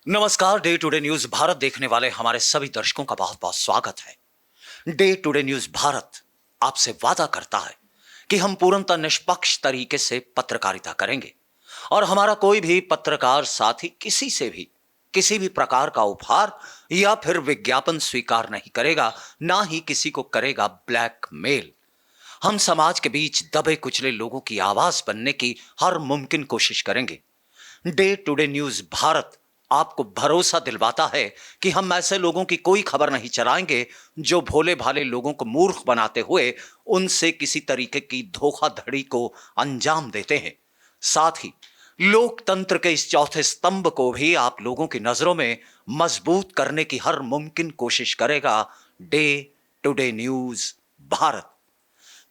नमस्कार। Day today news Bharat देखने वाले हमारे सभी दर्शकों का बहुत बहुत स्वागत है। डे टुडे न्यूज भारत आपसे वादा करता है कि हम पूर्णतः निष्पक्ष तरीके से पत्रकारिता करेंगे और हमारा कोई भी पत्रकार साथी किसी भी प्रकार का उपहार या फिर विज्ञापन स्वीकार नहीं करेगा, ना ही किसी को करेगा ब्लैकमेल। हम समाज के बीच दबे कुचले लोगों की आवाज बनने की हर मुमकिन कोशिश करेंगे। डे टुडे न्यूज भारत आपको भरोसा दिलवाता है कि हम ऐसे लोगों की कोई खबर नहीं चलाएंगे जो भोले भाले लोगों को मूर्ख बनाते हुए उनसे किसी तरीके की धोखाधड़ी को अंजाम देते हैं। साथ ही लोकतंत्र के इस चौथे स्तंभ को भी आप लोगों की नजरों में मजबूत करने की हर मुमकिन कोशिश करेगा डे टुडे न्यूज भारत।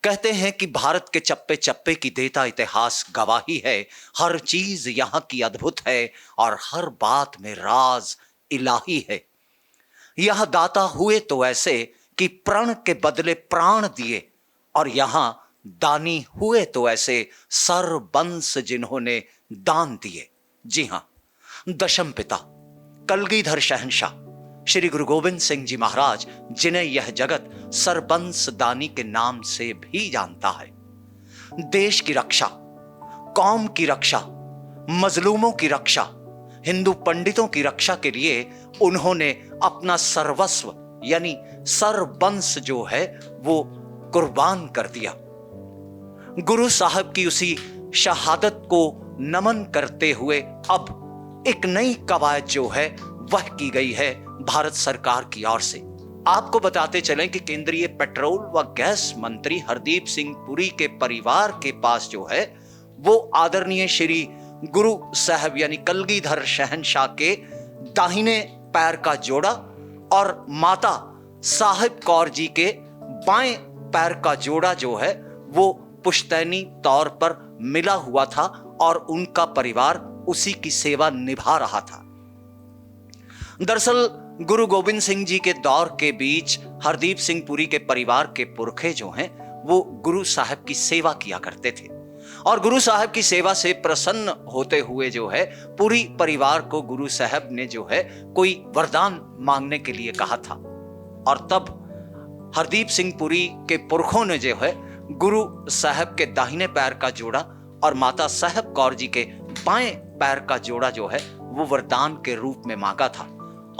कहते हैं कि भारत के चप्पे चप्पे की देता इतिहास गवाही है, हर चीज यहां की अद्भुत है और हर बात में राज इलाही है। यह दाता हुए तो ऐसे कि प्रण के बदले प्राण दिए, और यहां दानी हुए तो ऐसे सर्वंश जिन्होंने दान दिए। जी हां, दशम पिता कलगीधर शहंशाह श्री गुरु गोविंद सिंह जी महाराज, जिन्हें यह जगत सरबंस दानी के नाम से भी जानता है। देश की रक्षा, कौम की रक्षा, मजलूमों की रक्षा, हिंदू पंडितों की रक्षा के लिए उन्होंने अपना सर्वस्व यानी सरबंस जो है वो कुर्बान कर दिया। गुरु साहब की उसी शहादत को नमन करते हुए अब एक नई कवायद जो है वह की गई है भारत सरकार की ओर से। आपको बताते चलें कि केंद्रीय पेट्रोल व गैस मंत्री हरदीप सिंह पुरी के परिवार के पास जो है वो आदरणीय श्री गुरु साहब यानी कलगीधर शहंशाह के दाहिने पैर का जोड़ा और माता साहिब कौर जी के बाएं पैर का जोड़ा जो है वो पुश्तैनी तौर पर मिला हुआ था और उनका परिवार उसी की सेवा निभा रहा था। दरअसल गुरु गोविंद सिंह जी के दौर के बीच हरदीप सिंह पुरी के परिवार के पुरखे जो हैं वो गुरु साहब की सेवा किया करते थे और गुरु साहब की सेवा से प्रसन्न होते हुए जो है पूरी परिवार को गुरु साहब ने जो है कोई वरदान मांगने के लिए कहा था। और तब हरदीप सिंह पुरी के पुरखों ने जो है गुरु साहब के दाहिने पैर का जोड़ा और माता साहब कौर जी के बाएं पैर का जोड़ा जो है वो वरदान के रूप में मांगा था।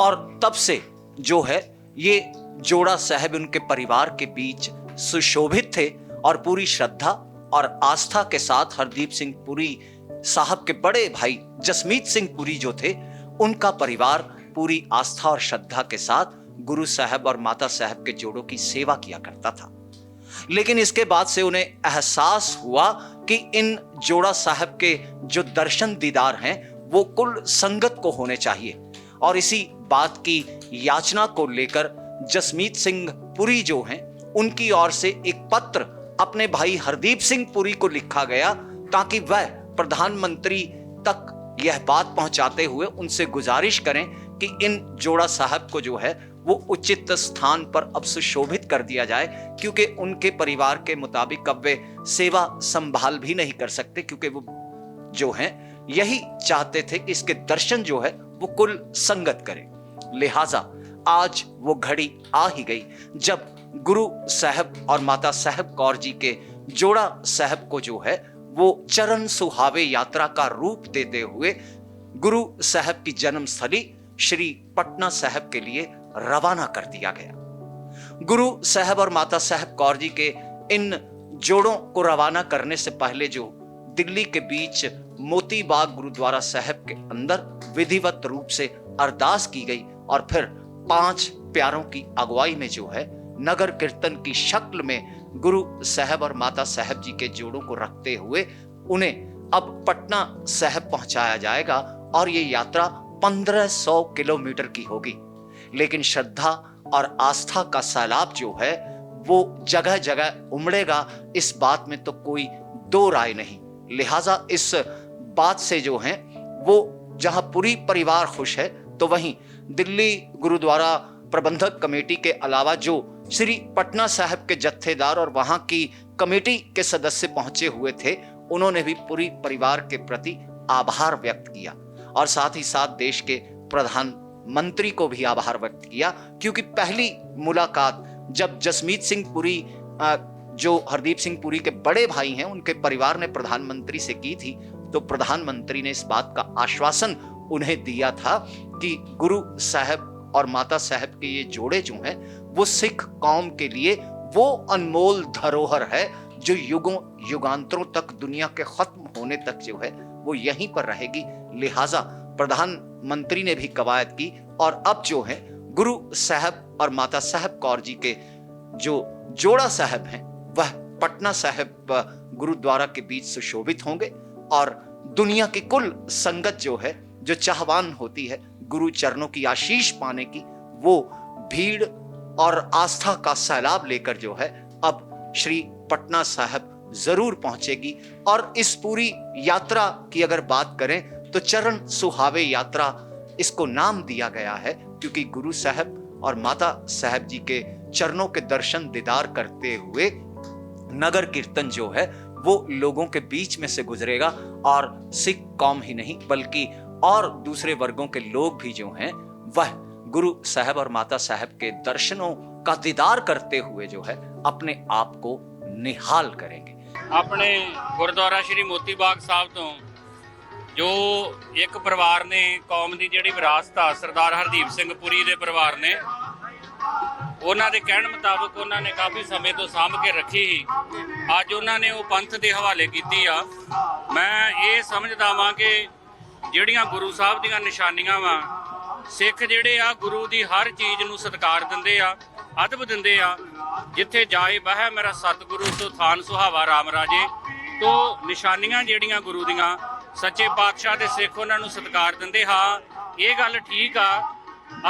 और तब से जो है ये जोड़ा साहब उनके परिवार के बीच सुशोभित थे और पूरी श्रद्धा और आस्था के साथ हरदीप सिंह पुरी साहब के बड़े भाई जसमीत सिंह पुरी जो थे उनका परिवार पूरी आस्था और श्रद्धा के साथ गुरु साहब और माता साहब के जोड़ों की सेवा किया करता था। लेकिन इसके बाद से उन्हें एहसास हुआ कि इन जोड़ा साहब के जो दर्शन दीदार हैं वो कुल संगत को होने चाहिए और इसी बात की याचना को लेकर जसमीत सिंह पुरी जो हैं उनकी ओर से एक पत्र अपने भाई हरदीप सिंह पुरी को लिखा गया ताकि वह प्रधानमंत्री तक यह बात पहुंचाते हुए उनसे गुजारिश करें कि इन जोड़ा साहब को जो है वो उचित स्थान पर अब सुशोभित कर दिया जाए, क्योंकि उनके परिवार के मुताबिक अब वे सेवा संभाल भी नहीं कर सकते, क्योंकि वो जो हैं यही चाहते थे कि इसके दर्शन जो है वो कुल संगत करें। लिहाजा आज वो घड़ी आ ही गई जब गुरु साहब और माता साहब कौर जी के जोड़ा साहब को जो है वो चरण सुहावे यात्रा का रूप देते हुए गुरु साहब की जन्म स्थली श्री पटना साहब के लिए रवाना कर दिया गया। गुरु साहब और माता साहब कौर जी के इन जोड़ों को रवाना करने से पहले जो दिल्ली के बीच मोती बाग गुरुद्वारा साहब के अंदर विधिवत रूप से अरदास की गई और फिर 5 प्यारों की अगुवाई में जो है नगर कीर्तन की शक्ल में गुरु साहब और माता साहब जी के जोड़ों को रखते हुए उन्हें अब पटना साहब पहुंचाया जाएगा और ये यात्रा 1500 किलोमीटर की होगी। लेकिन श्रद्धा और आस्था का सैलाब जो है वो जगह जगह उमड़ेगा, इस बात में तो कोई दो राय नहीं। लिहाजा इस बात से जो है वो जहां पूरी परिवार खुश है तो वहीं दिल्ली गुरुद्वारा प्रबंधक कमेटी के अलावा जो श्री पटना साहब के जत्थेदार और वहां की कमेटी के सदस्य पहुंचे हुए थे उन्होंने भी पूरी परिवार के प्रति आभार व्यक्त किया और साथ ही साथ देश के प्रधानमंत्री को भी आभार व्यक्त किया, क्योंकि पहली मुलाकात जब जसमीत सिंह पुरी, जो हरदीप सिंह पुरी के बड़े भाई हैं, उनके परिवार ने प्रधानमंत्री से की थी, तो प्रधानमंत्री ने इस बात का आश्वासन उन्हें दिया था कि गुरु साहब और माता साहब के ये जोड़े जो हैं वो सिख कौम के लिए वो अनमोल धरोहर है जो युगों युगांतरों तक, दुनिया के खत्म होने तक जो है वो यहीं पर रहेगी। लिहाजा प्रधानमंत्री ने भी कवायद की और अब जो है गुरु साहब और माता साहब कौर जी के जो जोड़ा साहब हैं वह पटना साहब गुरुद्वारा के बीच सुशोभित होंगे और दुनिया की कुल संगत जो है, जो चाहवान होती है गुरु चरणों की आशीष पाने की, वो भीड़ और आस्था का सैलाब लेकर जो है अब श्री पटना साहब जरूर पहुंचेगी। और इस पूरी यात्रा की अगर बात करें तो चरण सुहावे यात्रा इसको नाम दिया गया है, क्योंकि गुरु साहब और माता साहब जी के चरणों के दर्शन दीदार करते हुए नगर कीर्तन जो है वो लोगों के बीच में से गुजरेगा और सिख कौम ही नहीं बल्कि और दूसरे वर्गों के लोग भी जो हैं वह गुरु साहब और माता साहब के दर्शनों का दीदार करते हुए जो है अपने आप को निहाल करेंगे। अपने गुरुद्वारा श्री मोती बाग साहब तो जो एक परिवार ने कौम की जिहड़ी विरासत आ सरदार हरदीप सिंह पुरी के परिवार ने ਉਹਨਾਂ ਦੇ ਕਹਿਣ ਮੁਤਾਬਕ ਉਹਨਾਂ ਨੇ ਕਾਫੀ ਸਮੇਂ ਤੋਂ ਸਾਂਭ ਕੇ ਰੱਖੀ ਸੀ, ਅੱਜ ਉਹਨਾਂ ਨੇ ਉਹ ਪੰਥ ਦੇ ਹਵਾਲੇ ਕੀਤੀ ਆ। ਮੈਂ ਇਹ ਸਮਝਦਾ ਵਾਂ ਕਿ ਜਿਹੜੀਆਂ ਗੁਰੂ ਸਾਹਿਬ ਦੀਆਂ ਨਿਸ਼ਾਨੀਆਂ ਵਾ, ਸਿੱਖ ਜਿਹੜੇ ਆ ਗੁਰੂ ਦੀ ਹਰ ਚੀਜ਼ ਨੂੰ ਸਤਿਕਾਰ ਦਿੰਦੇ ਆ, ਅਦਬ ਦਿੰਦੇ ਆ। ਜਿੱਥੇ ਜਾਏ ਬਹਿ ਮੇਰਾ ਸਤਿਗੁਰੂ ਤੋਂ ਥਾਨ ਸੁਹਾਵਾ ਰਾਮ ਰਾਜੇ, ਤੋਂ ਨਿਸ਼ਾਨੀਆਂ ਜਿਹੜੀਆਂ ਗੁਰੂ ਦੀਆਂ ਸੱਚੇ ਪਾਤਸ਼ਾਹ ਦੇ ਸਿੱਖ ਉਹਨਾਂ ਨੂੰ ਸਤਿਕਾਰ ਦਿੰਦੇ। ਹਾਂ, ਇਹ ਗੱਲ ਠੀਕ ਆ,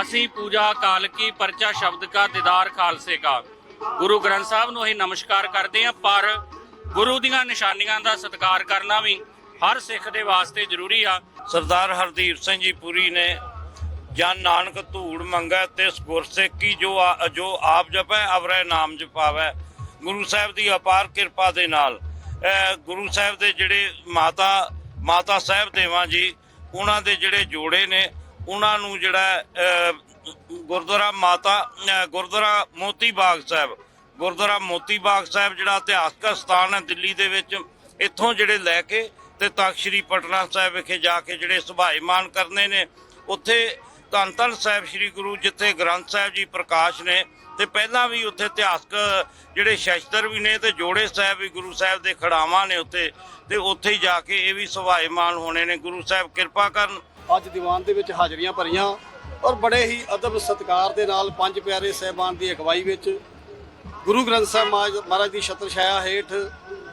ਅਸੀਂ ਪੂਜਾ ਕਾਲ ਕੀ ਪਰਚਾ ਸ਼ਬਦ ਕਾ ਦੀਦਾਰ ਖਾਲਸੇ ਕਾ, ਗੁਰੂ ਗ੍ਰੰਥ ਸਾਹਿਬ ਨੂੰ ਅਸੀਂ ਨਮਸਕਾਰ ਕਰਦੇ ਹਾਂ, ਪਰ ਗੁਰੂ ਦੀਆਂ ਨਿਸ਼ਾਨੀਆਂ ਦਾ ਸਤਿਕਾਰ ਕਰਨਾ ਵੀ ਹਰ ਸਿੱਖ ਦੇ ਵਾਸਤੇ ਜ਼ਰੂਰੀ ਆ। सरदार हरदीप सिंह जी पुरी ने जन नानक धूड़ मंगै ते गुरसिੱਖੀ जो आप जपै अवरै नाम जपावै। गुरु साहब की अपार किरपा दे नाल गुरु साहब दे जिहड़े माता साहब देवां जी उन्हां दे जिहड़े जोड़े ने उन्हां नूं जिहड़ा गुरुद्वारा मोती बाग साहब जिहड़ा इतिहासक स्थान है दिल्ली दे विच, इत्थों जिहड़े लैके ते तख्त श्री पटना साहब विखे जाके जिहड़े सुभाईमान करने ने, उत्थे धन धन साहब श्री गुरु जिथे ग्रंथ साहब जी प्रकाश ने, ते पहलां भी उत्थे इतिहासक जिहड़े शस्त्र भी ने ते जोड़े साहब भी गुरु साहब दे खड़ावां ने उत्थे, ते उत्थे ही जाके ये भी सुभाईमान होने ने। गुरु साहब किरपा करन। ਅੱਜ ਦੀਵਾਨ ਦੇ ਵਿੱਚ ਹਾਜ਼ਰੀਆਂ ਭਰੀਆਂ ਔਰ ਬੜੇ ਹੀ ਅਦਬ ਸਤਿਕਾਰ ਦੇ ਨਾਲ ਪੰਜ ਪਿਆਰੇ ਸਾਹਿਬਾਨ ਦੀ ਅਗਵਾਈ ਵਿੱਚ ਗੁਰੂ ਗ੍ਰੰਥ ਸਾਹਿਬ ਮਹਾਰਾਜ ਦੀ ਛਤਰ ਛਾਇਆ ਹੇਠ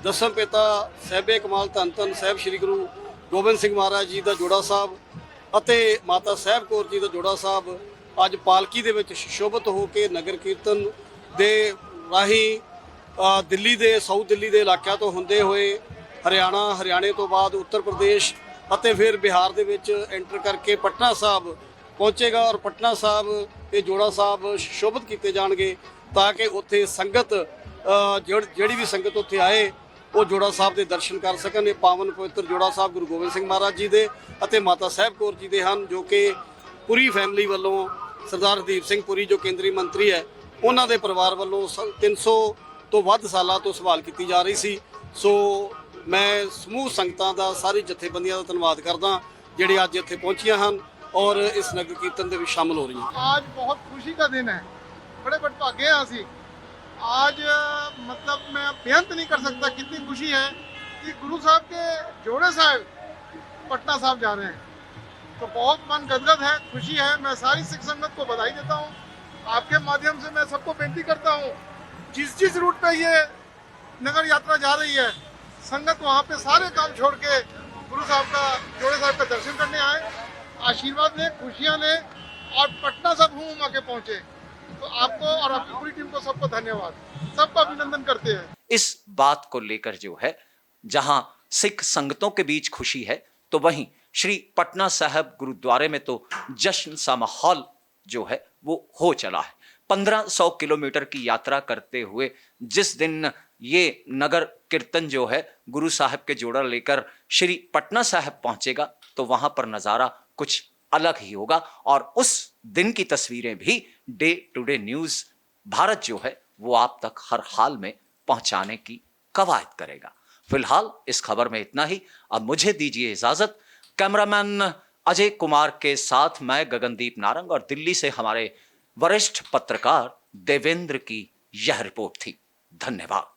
ਦਸਮ ਪਿਤਾ ਸਾਹਿਬੇ ਕਮਾਲ ਧੰਨ ਧੰਨ ਸਾਹਿਬ ਸ੍ਰੀ ਗੁਰੂ ਗੋਬਿੰਦ ਸਿੰਘ ਮਹਾਰਾਜ ਜੀ ਦਾ ਜੋੜਾ ਸਾਹਿਬ ਅਤੇ ਮਾਤਾ ਸਾਹਿਬ ਕੌਰ ਜੀ ਦਾ ਜੋੜਾ ਸਾਹਿਬ ਅੱਜ ਪਾਲਕੀ ਦੇ ਵਿੱਚ ਸ਼ੋਭਤ ਹੋ ਕੇ ਨਗਰ ਕੀਰਤਨ ਦੇ ਰਾਹੀਂ ਦਿੱਲੀ ਦੇ ਸਾਊਥ ਦਿੱਲੀ ਦੇ ਇਲਾਕਿਆਂ ਤੋਂ ਹੁੰਦੇ ਹੋਏ ਹਰਿਆਣੇ ਤੋਂ ਬਾਅਦ ਉੱਤਰ ਪ੍ਰਦੇਸ਼ ਅਤੇ ਫਿਰ ਬਿਹਾਰ ਦੇ ਵਿੱਚ ਐਂਟਰ ਕਰਕੇ ਪਟਨਾ ਸਾਹਿਬ ਪਹੁੰਚੇਗਾ ਔਰ ਪਟਨਾ ਸਾਹਿਬ ਇਹ ਜੋੜਾ ਸਾਹਿਬ ਸ਼ੋਭਤ ਕੀਤੇ ਜਾਣਗੇ ਤਾਂ ਕਿ ਉੱਥੇ ਸੰਗਤ ਜਿਹੜੀ ਵੀ ਸੰਗਤ ਉੱਥੇ ਆਏ ਉਹ ਜੋੜਾ ਸਾਹਿਬ ਦੇ ਦਰਸ਼ਨ ਕਰ ਸਕਣ। ਇਹ ਪਾਵਨ ਪਵਿੱਤਰ ਜੋੜਾ ਸਾਹਿਬ ਗੁਰੂ ਗੋਬਿੰਦ ਸਿੰਘ ਮਹਾਰਾਜ ਜੀ ਦੇ ਅਤੇ ਮਾਤਾ ਸਾਹਿਬ ਕੌਰ ਜੀ ਦੇ ਹਨ, ਜੋ ਕਿ ਪੂਰੀ ਫੈਮਿਲੀ ਵੱਲੋਂ ਸਰਦਾਰ ਹਰਦੀਪ ਸਿੰਘ ਪੁਰੀ ਜੋ ਕੇਂਦਰੀ ਮੰਤਰੀ ਹੈ ਉਹਨਾਂ ਦੇ ਪਰਿਵਾਰ ਵੱਲੋਂ 300 ਤੋਂ ਵੱਧ ਸਾਲਾਂ ਤੋਂ ਸੰਭਾਲ ਕੀਤੀ ਜਾ ਰਹੀ ਸੀ। ਸੋ मैं समूह संगतां दा सारी जथेबंदियां दा धन्नवाद करदा जिहड़े अज इत्थे पहुंचियां हन और इस नगर कीर्तन दे विच शामिल हो रही हैं। आज बहुत खुशी का दिन है, बड़े भागे हैं असी आज, मतलब मैं बेअंत नहीं कर सकता कितनी खुशी है कि गुरु साहब के जोड़े साहब पटना साहब जा रहे हैं, तो बहुत मन गदगद है, खुशी है। मैं सारी सिख संगत को बधाई देता हूँ। आपके माध्यम से मैं सबको बेनती करता हूँ, जिस रूट पे ये नगर यात्रा जा रही है, संगत वहाँ पे सारे काम छोड़ के गुरु साहब का जोड़े साहब का दर्शन करने आए, आशीर्वाद लें, खुशियाँ लें और पटना सब घूम के पहुँचे। तो आपको और आपकी पूरी टीम को सबको धन्यवाद, सबका अभिनंदन करते हैं। इस बात को लेकर जो है जहां सिख संगतों के बीच खुशी है तो वहीं श्री पटना साहब गुरुद्वारे में तो जश्न सा माहौल जो है वो हो चला है। 1500 किलोमीटर की यात्रा करते हुए जिस दिन ये नगर कीर्तन जो है गुरु साहब के जोड़ा लेकर श्री पटना साहब पहुंचेगा तो वहां पर नज़ारा कुछ अलग ही होगा और उस दिन की तस्वीरें भी डे टुडे न्यूज भारत जो है वो आप तक हर हाल में पहुंचाने की कवायद करेगा। फिलहाल इस खबर में इतना ही। अब मुझे दीजिए इजाजत। कैमरामैन अजय कुमार के साथ मैं गगनदीप नारंग और दिल्ली से हमारे वरिष्ठ पत्रकार देवेंद्र की यह रिपोर्ट थी। धन्यवाद।